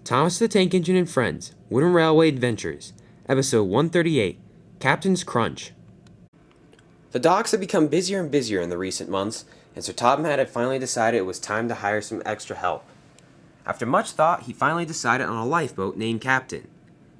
Thomas the Tank Engine and Friends, Wooden Railway Adventures, Episode 138, Captain's Crunch. The docks had become busier and busier in the recent months, and Sir Topham had finally decided it was time to hire some extra help. After much thought, he finally decided on a lifeboat named Captain.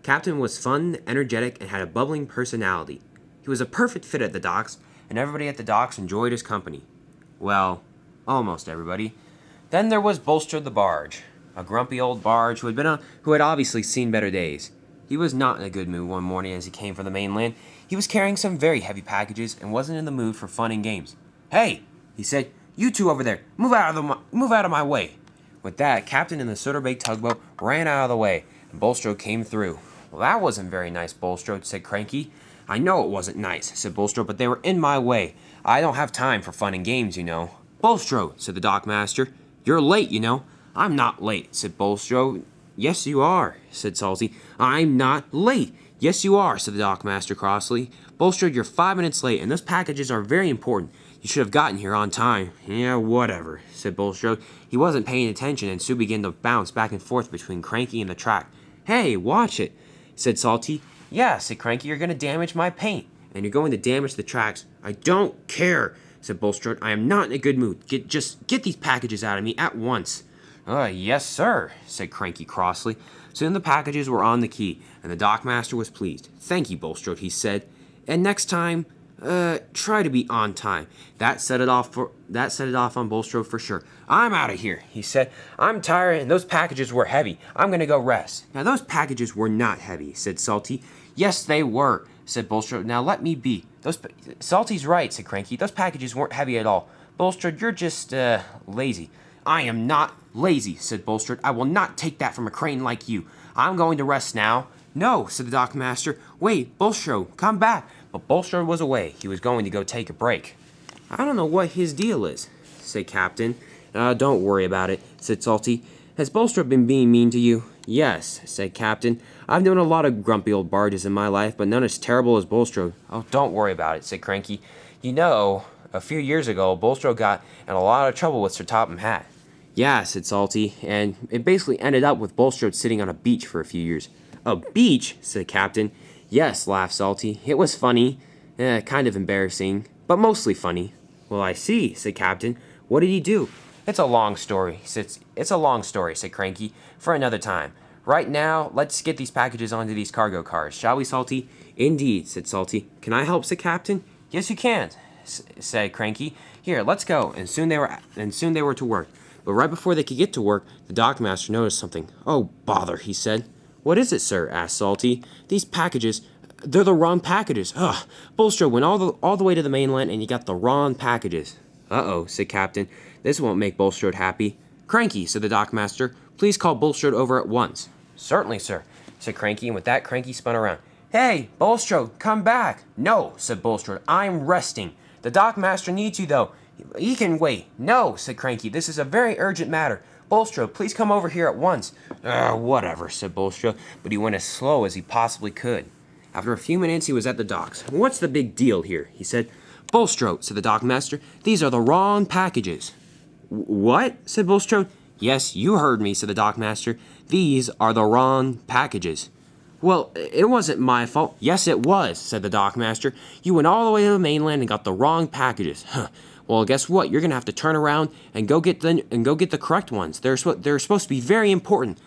Captain was fun, energetic, and had a bubbling personality. He was a perfect fit at the docks, and everybody at the docks enjoyed his company. Well, almost everybody. Then there was Bolstro the barge, a grumpy old barge who had obviously seen better days. He was not in a good mood one morning as he came from the mainland. He was carrying some very heavy packages and wasn't in the mood for fun and games. "Hey," he said, "you two over there, move out of my way." With that, Captain and the soda-baked tugboat ran out of the way, and Bolstro came through. "Well, that wasn't very nice, Bolstro," said Cranky. "I know it wasn't nice," said Bolstro, "but they were in my way. I don't have time for fun and games, you know." "Bolstro," said the dockmaster, "you're late, you know." "I'm not late," said Bolstro. "Yes, you are," said Salty. "I'm not late." "Yes, you are," said the dockmaster crossly. "Bolstro, you're 5 minutes late, and those packages are very important. You should have gotten here on time." "Yeah, whatever," said Bolstro. He wasn't paying attention, and soon began to bounce back and forth between Cranky and the track. "Hey, watch it," said Salty. "Yeah," said Cranky, "you're going to damage my paint, and you're going to damage the tracks." "I don't care," said Bolstro. "I am not in a good mood. Just get these packages out of me at once." "Yes, sir," said Cranky crossly. Soon the packages were on the quay, and the dockmaster was pleased. "Thank you, Bolstro," he said. "And next time, try to be on time." That set it off on Bolstro for sure. "I'm out of here," he said. "I'm tired, and those packages were heavy. I'm going to go rest." "Now, those packages were not heavy," said Salty. "Yes, they were," said Bolstro. "Now, let me be." "Salty's right," said Cranky. "Those packages weren't heavy at all. Bolstro, you're just, lazy." "I am not lazy," said Bolstro. "I will not take that from a crane like you. I'm going to rest now." "No," said the dockmaster. "Wait, Bolstro, come back." But Bolstro was away. He was going to go take a break. "I don't know what his deal is," said Captain. "Don't worry about it," said Salty. "Has Bolstro been being mean to you?" "Yes," said Captain. "I've known a lot of grumpy old barges in my life, but none as terrible as Bolstro." "Oh, don't worry about it," said Cranky. "You know, a few years ago, Bolstro got in a lot of trouble with Sir Topham Hatt." "Yeah," said Salty, "and it basically ended up with Bolstro sitting on a beach for a few years." "A beach?" said Captain. "Yes," laughed Salty. "It was funny, kind of embarrassing, but mostly funny." "Well, I see," said Captain. "What did he do?" "It's a long story," said Cranky, "for another time. Right now, let's get these packages onto these cargo cars, shall we, Salty?" "Indeed," said Salty. "Can I help?" said Captain. "Yes, you can," said Cranky. "Here, let's go." And soon they were to work. But right before they could get to work, the dockmaster noticed something. "Oh, bother," he said. "What is it, sir?" asked Salty. "These packages, they're the wrong packages. Ugh, Bolstro went all the way to the mainland and he got the wrong packages." "Uh-oh," said Captain. "This won't make Bolstro happy." "Cranky," said the dockmaster, "please call Bolstro over at once." "Certainly, sir," said Cranky, and with that Cranky spun around. "Hey, Bolstro, come back." "No," said Bolstro, "I'm resting. The dockmaster needs you, though. He can wait." "No," said Cranky, "this is a very urgent matter. Bolstro, please come over here at once." Whatever," said Bolstro, but he went as slow as he possibly could. After a few minutes, he was at the docks. "What's the big deal here?" he said. "Bolstro," said the dockmaster, "these are the wrong packages." "What?" said Bolstro. "Yes, you heard me," said the dockmaster. "These are the wrong packages." "Well, it wasn't my fault." "Yes, it was," said the dockmaster. "You went all the way to the mainland and got the wrong packages." "Huh. Well, guess what? You're gonna have to turn around and go get the correct ones. They're supposed to be very important."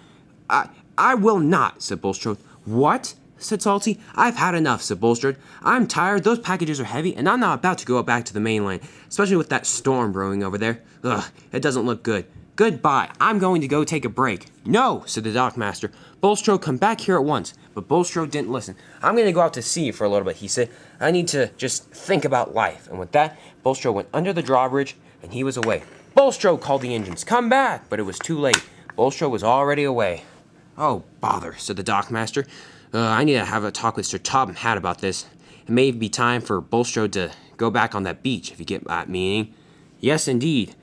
I will not," said Bolstro. "What?" said Salty. "I've had enough," said Bolstro. "I'm tired. Those packages are heavy, and I'm not about to go back to the mainland, especially with that storm brewing over there. Ugh, it doesn't look good. Goodbye. I'm going to go take a break." "No," said the dockmaster. "Bolstro, come back here at once." But Bolstro didn't listen. "I'm going to go out to sea for a little bit," he said. "I need to just think about life." And with that, Bolstro went under the drawbridge, and he was away. "Bolstro," called the engines. "Come back!" But it was too late. Bolstro was already away. "Oh, bother," said the dockmaster. "I need to have a talk with Sir Topham Hatt about this. It may be time for Bolstro to go back on that beach, if you get that meaning." Yes, indeed,"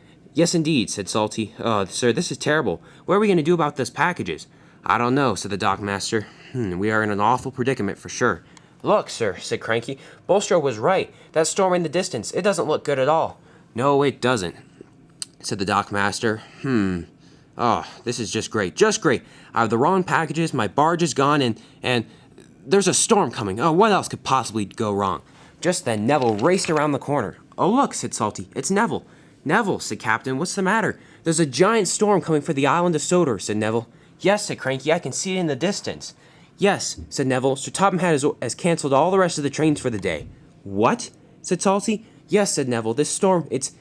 said Salty. "Sir, this is terrible. What are we going to do about those packages?" "I don't know," said the dockmaster. We are in an awful predicament for sure." "Look, sir," said Cranky. "Bolstro was right. That storm in the distance, it doesn't look good at all." "No, it doesn't," said the dockmaster. Oh, this is just great, just great. I have the wrong packages, my barge is gone, and there's a storm coming. Oh, what else could possibly go wrong? Just then, Neville raced around the corner. Oh, look, said Salty, it's Neville. Neville, said Captain, what's the matter? There's a giant storm coming for the island of Sodor, said Neville. Yes, said Cranky, I can see it in the distance. Yes, said Neville, Sir Topham Hatt has canceled all the rest of the trains for the day. What? Said Salty. Yes, said Neville, this storm, it's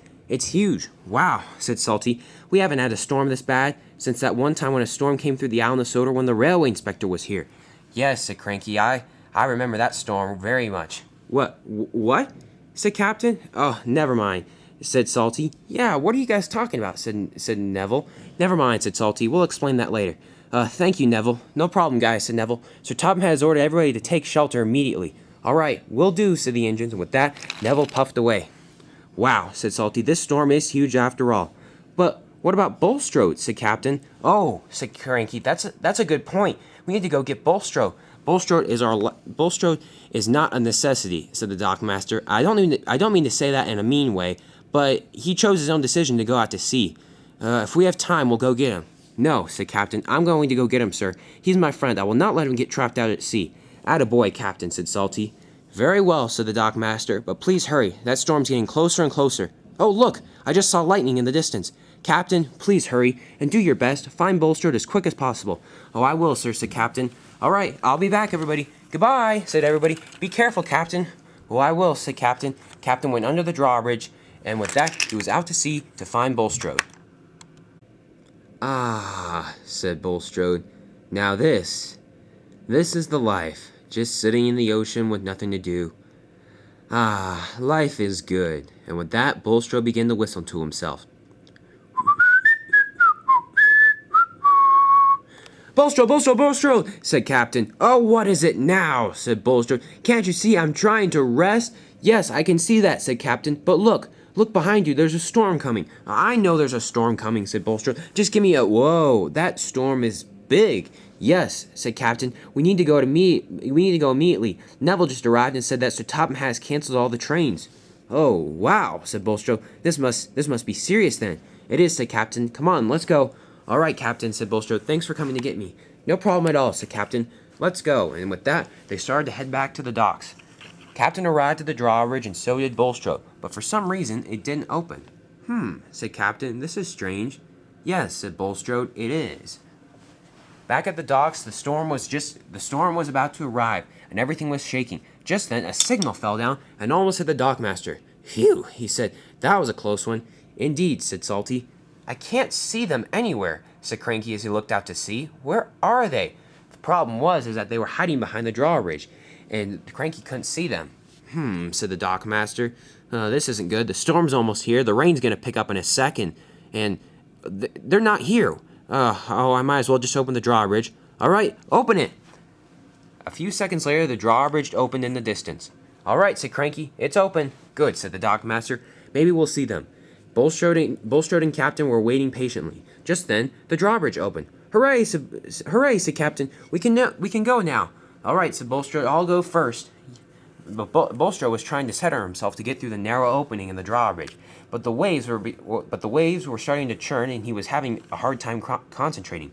huge. Wow, said Salty. We haven't had a storm this bad since that one time when a storm came through the island of Sodor when the railway inspector was here. Yes, said Cranky, I remember that storm very much. What? Said Captain. Oh, never mind, said Salty. Yeah, what are you guys talking about? said Neville. Never mind, said Salty. We'll explain that later. Thank you, Neville. No problem, guys, said Neville. Sir Topham has ordered everybody to take shelter immediately. All right, will do, said the engines, and with that, Neville puffed away. Wow, said Salty, this storm is huge after all. But what about Bolstro? Said Captain. Oh, said Cranky, that's a good point. We need to go get Bolstro. Bolstro is not a necessity, said the dockmaster. I don't mean to say that in a mean way, but he chose his own decision to go out to sea. If we have time, we'll go get him. No, said Captain. I'm going to go get him, sir. He's my friend. I will not let him get trapped out at sea. Attaboy, Captain, said Salty. Very well, said the dockmaster, but please hurry. That storm's getting closer and closer. Oh, look, I just saw lightning in the distance. Captain, please hurry, and do your best. Find Bolstro as quick as possible. Oh, I will, sir, said Captain. All right, I'll be back, everybody. Goodbye, said everybody. Be careful, Captain. Oh, I will, said Captain. Captain went under the drawbridge, and with that, he was out to sea to find Bolstro. Ah, said Bolstro. Now this is the life. Just sitting in the ocean with nothing to do. Ah, life is good. And with that, Bolstro began to whistle to himself. Bolstro, Bolstro, Bolstro, said Captain. Oh, what is it now? Said Bolstro. Can't you see I'm trying to rest? Yes, I can see that, said Captain. But look behind you, there's a storm coming. I know there's a storm coming, said Bolstro. Just give me a, whoa, that storm is big. Yes, said Captain. We need to go immediately. Neville just arrived and said that Sir Topham has canceled all the trains. Oh, wow, said Bolstro. This must be serious then. It is, said Captain. Come on, let's go. All right, Captain, said Bolstro. Thanks for coming to get me. No problem at all, said Captain. Let's go. And with that, they started to head back to the docks. Captain arrived at the drawbridge and so did Bolstro, but for some reason it didn't open. Said Captain. This is strange. Yes, said Bolstro. It is. Back at the docks, the storm was about to arrive, and everything was shaking. Just then, a signal fell down and almost hit the dockmaster. Phew, he said. That was a close one. Indeed, said Salty. I can't see them anywhere, said Cranky as he looked out to sea. Where are they? The problem was that they were hiding behind the drawbridge, and Cranky couldn't see them. Said the dockmaster. This isn't good. The storm's almost here. The rain's going to pick up in a second, and they're not here. I might as well just open the drawbridge. All right, open it. A few seconds later, the drawbridge opened in the distance. All right, said Cranky. It's open. Good, said the dockmaster. Maybe we'll see them. Bolstro and Captain were waiting patiently. Just then, the drawbridge opened. Hooray, said Captain. We can go now. All right, said Bolstro. I'll go first. But Bolstro was trying to center himself to get through the narrow opening in the drawbridge. But the waves were starting to churn, and he was having a hard time concentrating.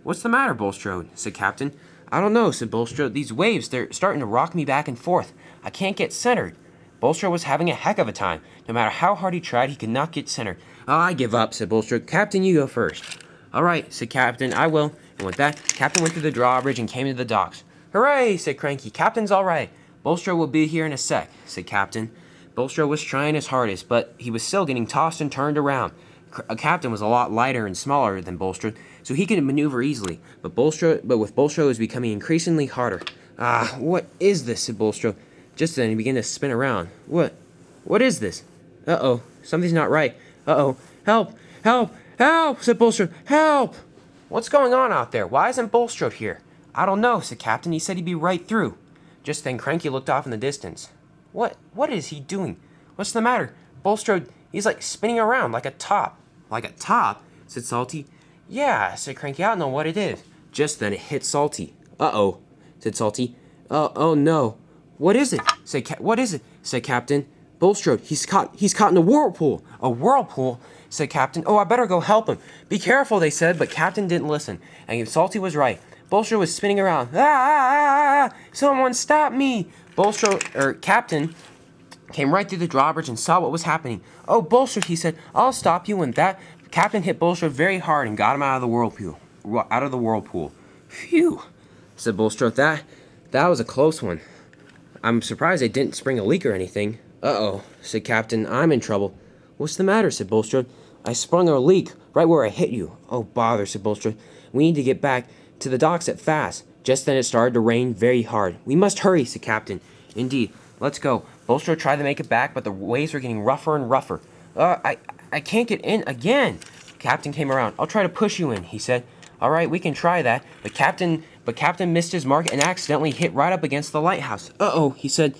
What's the matter, Bolstro? Said Captain. I don't know, said Bolstro. These waves, they're starting to rock me back and forth. I can't get centered. Bolstro was having a heck of a time. No matter how hard he tried, he could not get centered. Oh, I give up, said Bolstro. Captain, you go first. All right, said Captain. I will. And with that, Captain went through the drawbridge and came to the docks. Hooray, said Cranky. Captain's all right. Bolstro will be here in a sec, said Captain. Bolstro was trying his hardest, but he was still getting tossed and turned around. Captain was a lot lighter and smaller than Bolstro, so he could maneuver easily. But with Bolstro, it was becoming increasingly harder. Ah, what is this? Said Bolstro. Just then he began to spin around. What is this? Uh-oh, something's not right. Uh-oh, help, help, help, said Bolstro. Help! What's going on out there? Why isn't Bolstro here? I don't know, said Captain. He said he'd be right through. Just then Cranky looked off in the distance. What is he doing? What's the matter? Bolstro, he's like spinning around like a top. Like a top? Said Salty. Yeah, said Cranky. I don't know what it is. Just then it hit Salty. Uh-oh, said Salty. Oh no. What is it? What is it? Said Captain. Bolstro, he's caught in a whirlpool. A whirlpool? Said Captain. Oh, I better go help him. Be careful, they said, but Captain didn't listen. And Salty was right. Bolstro was spinning around. Someone stop me! Captain came right through the drawbridge and saw what was happening. Oh, Bolstro, he said, I'll stop you. And that Captain hit Bolstro very hard and got him out of the whirlpool. Phew, said Bolstro. That was a close one. I'm surprised they didn't spring a leak or anything. Uh-oh, said Captain. I'm in trouble. What's the matter, said Bolstro. I sprung a leak right where I hit you. Oh, bother, said Bolstro. We need to get back to the docks at fast. Just then it started to rain very hard. We must hurry, said Captain. Indeed, let's go. Bolstro tried to make it back, but the waves were getting rougher and rougher. I can't get in again. Captain came around. I'll try to push you in, he said. All right, we can try that. But Captain missed his mark and accidentally hit right up against the lighthouse. Uh-oh, he said.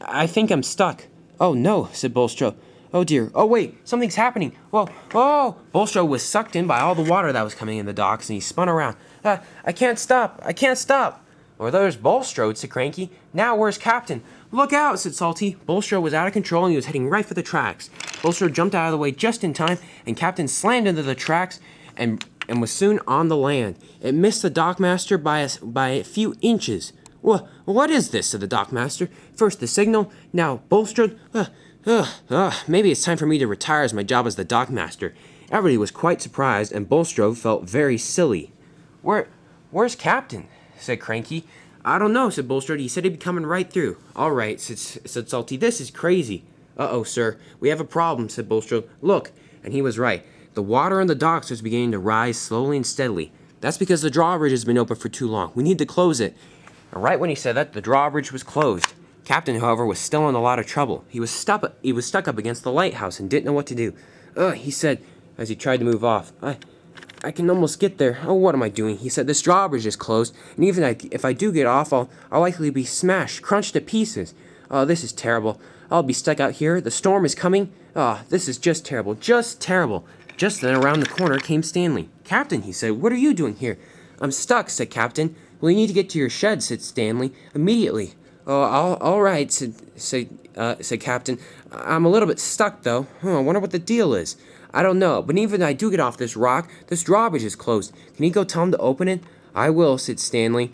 I think I'm stuck. Oh, no, said Bolstro. Oh, dear. Oh, wait, something's happening. Whoa, oh! Bolstro was sucked in by all the water that was coming in the docks, and he spun around. I can't stop. Well, there's Bolstro, said Cranky. Now, where's Captain? Look out, said Salty. Bolstro was out of control, and he was heading right for the tracks. Bolstro jumped out of the way just in time, and Captain slammed into the tracks and was soon on the land. It missed the dockmaster by a few inches. What is this, said the dockmaster. First the signal, now Bolstro. Maybe it's time for me to retire as my job as the dockmaster. Everybody was quite surprised, and Bolstro felt very silly. Where's Captain? Said Cranky. I don't know, said Bolstro. He said he'd be coming right through. All right, said Salty. This is crazy. Uh-oh, sir. We have a problem, said Bolstro. Look. And he was right. The water in the docks was beginning to rise slowly and steadily. That's because the drawbridge has been open for too long. We need to close it. And right when he said that, the drawbridge was closed. Captain, however, was still in a lot of trouble. He was stuck up against the lighthouse and didn't know what to do. He said, as he tried to move off. I can almost get there. Oh, what am I doing? He said, this drawbridge is closed, and even if I do get off, I'll likely be smashed, crunched to pieces. Oh, this is terrible. I'll be stuck out here. The storm is coming. This is just terrible. Just terrible. Just then, around the corner came Stanley. Captain, he said, what are you doing here? I'm stuck, said Captain. Well, you need to get to your shed, said Stanley, immediately. Oh, all right, said Captain. I'm a little bit stuck, though. I wonder what the deal is. I don't know, but even if I do get off this rock, this drawbridge is closed. Can you go tell him to open it? I will, said Stanley.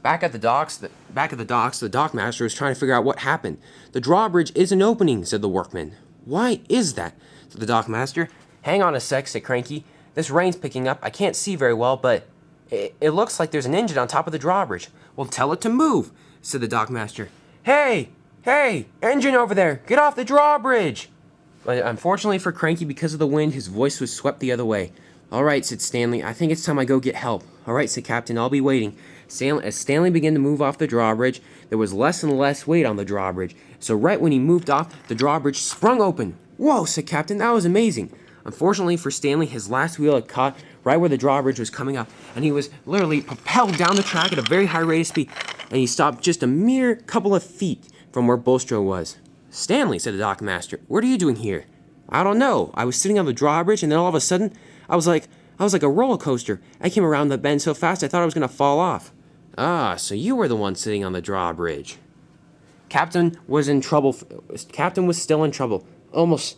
Back at the docks, the dockmaster was trying to figure out what happened. The drawbridge isn't opening, said the workman. Why is that? Said the dockmaster. Hang on a sec, said Cranky. This rain's picking up. I can't see very well, but it looks like there's an engine on top of the drawbridge. Well, tell it to move, said the dockmaster. Hey, engine over there, get off the drawbridge. But unfortunately for Cranky, because of the wind, his voice was swept the other way. All right, said Stanley. I think it's time I go get help. All right, said Captain. I'll be waiting. As Stanley began to move off the drawbridge, there was less and less weight on the drawbridge. So right when he moved off, the drawbridge sprung open. Whoa, said Captain. That was amazing. Unfortunately for Stanley, his last wheel had caught right where the drawbridge was coming up, and he was literally propelled down the track at a very high rate of speed, and he stopped just a mere couple of feet from where Bolstro was. Stanley, said the dockmaster, what are you doing here? I don't know. I was sitting on the drawbridge, and then all of a sudden, I was like a roller coaster. I came around the bend so fast I thought I was going to fall off. So you were the one sitting on the drawbridge. Captain was in trouble. Captain was still in trouble. Almost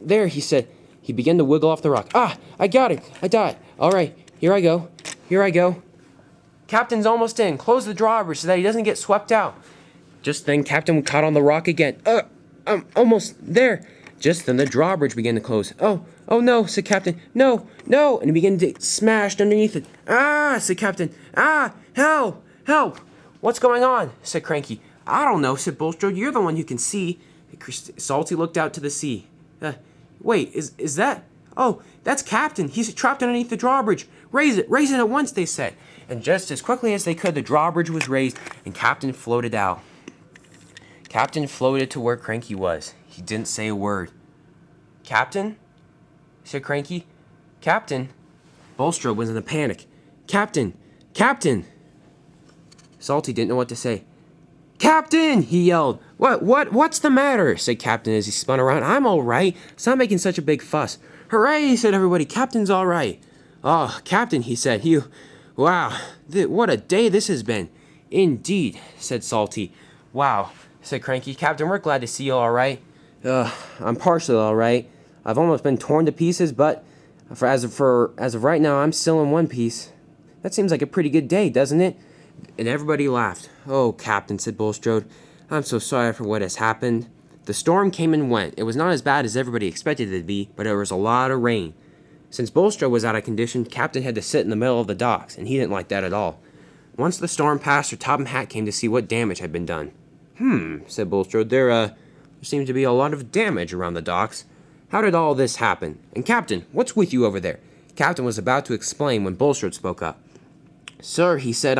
there, he said. He began to wiggle off the rock. I got it. I got it. All right, here I go. Captain's almost in. Close the drawbridge so that he doesn't get swept out. Just then, Captain caught on the rock again. I'm almost there. Just then, the drawbridge began to close. Oh no, said Captain. No. And he began to get smashed underneath it. Said Captain. Help. What's going on? Said Cranky. I don't know, said Bolstro. You're the one who can see. Salty looked out to the sea. Wait, is that? Oh, that's Captain. He's trapped underneath the drawbridge. Raise it at once, they said. And just as quickly as they could, the drawbridge was raised, and Captain floated out. Captain floated to where Cranky was. He didn't say a word. Captain? Said Cranky. Captain? Bolstro was in a panic. Captain! Salty didn't know what to say. Captain! He yelled. What's the matter? Said Captain as he spun around. I'm all right. Stop making such a big fuss. Hooray, said everybody. Captain's all right. Oh, Captain, he said. Wow, what a day this has been. Indeed, said Salty. Wow, said Cranky. Captain, we're glad to see you all right. I'm partially all right. I've almost been torn to pieces, but as of right now, I'm still in one piece. That seems like a pretty good day, doesn't it? And everybody laughed. Oh, Captain, said Bolstro, I'm so sorry for what has happened. The storm came and went. It was not as bad as everybody expected it to be, but there was a lot of rain. Since Bolstro was out of condition, Captain had to sit in the middle of the docks, and he didn't like that at all. Once the storm passed, Sir Topham Hatt came to see what damage had been done. Said Bolstro, there seems to be a lot of damage around the docks. How did all this happen? And Captain, what's with you over there? Captain was about to explain when Bolstro spoke up. Sir, he said,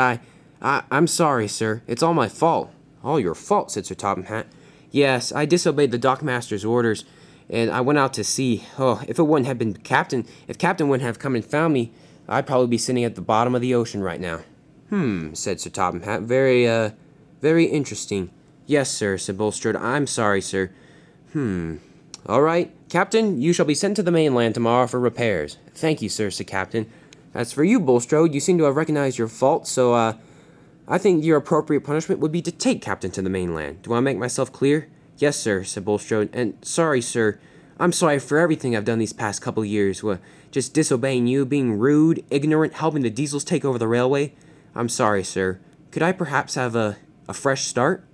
I'm sorry, sir. It's all my fault. All your fault, said Sir Topham Hatt. Yes, I disobeyed the dockmaster's orders, and I went out to sea. Oh, if it wouldn't have been Captain, if Captain wouldn't have come and found me, I'd probably be sitting at the bottom of the ocean right now. Said Sir Topham Hatt. Very interesting. Yes, sir, said Bolstro. I'm sorry, sir. All right, Captain, you shall be sent to the mainland tomorrow for repairs. Thank you, sir, said Captain. As for you, Bolstro, you seem to have recognized your fault, so, I think your appropriate punishment would be to take Captain to the mainland. Do I make myself clear? Yes, sir, said Bolstro. And sorry, sir. I'm sorry for everything I've done these past couple years. Just disobeying you, being rude, ignorant, helping the diesels take over the railway. I'm sorry, sir. Could I perhaps have a fresh start?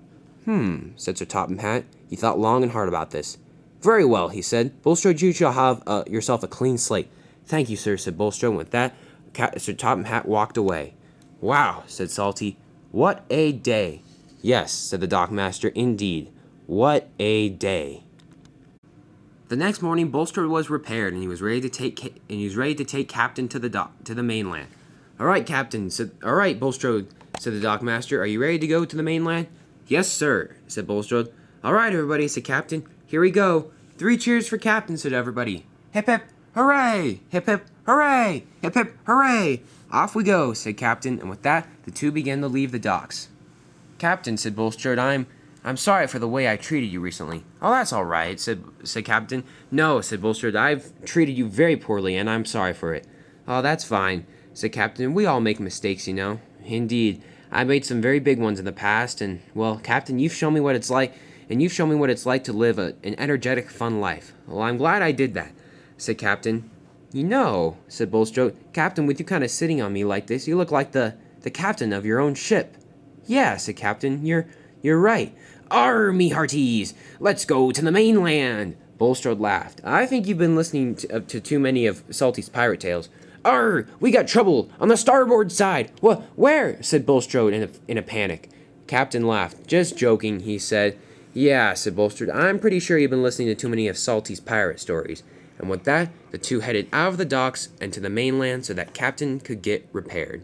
Said Sir Topham Hatt. He thought long and hard about this. Very well, he said. Bolstro, you shall have yourself a clean slate. Thank you, sir, said Bolstro. And with that, Sir Topham Hatt walked away. Wow, said Salty. What a day. Yes, said the dockmaster, indeed. What a day. The next morning, Bolstro was repaired, and he was ready to take Captain to the mainland. All right, Captain. All right, Bolstro, said the dockmaster. Are you ready to go to the mainland? Yes, sir, said Bolstro. All right, everybody, said Captain. Here we go. 3 cheers for Captain, said everybody. Hip, hip, hooray! Hip, hip, hooray! Hip, hip, hooray! Off we go, said Captain, and with that, the two began to leave the docks. Captain, said Bolstro, I'm sorry for the way I treated you recently. Oh, that's all right, said Captain. No, said Bolstro, I've treated you very poorly, and I'm sorry for it. Oh, that's fine, said Captain. We all make mistakes, you know. Indeed, I made some very big ones in the past, and, well, Captain, you've shown me what it's like, to live an energetic, fun life. Well, I'm glad I did that, said Captain. You know, said Bolstro, Captain, with you kind of sitting on me like this, you look like the captain of your own ship. Yeah, said Captain, you're right. Arr, me hearties, let's go to the mainland. Bolstro laughed. I think you've been listening to too many of Salty's pirate tales. Arr, we got trouble on the starboard side. Where? Said Bolstro in a panic. Captain laughed. Just joking, he said. Yeah, said Bolstro, I'm pretty sure you've been listening to too many of Salty's pirate stories. And with that, the two headed out of the docks and to the mainland so that Captain could get repaired.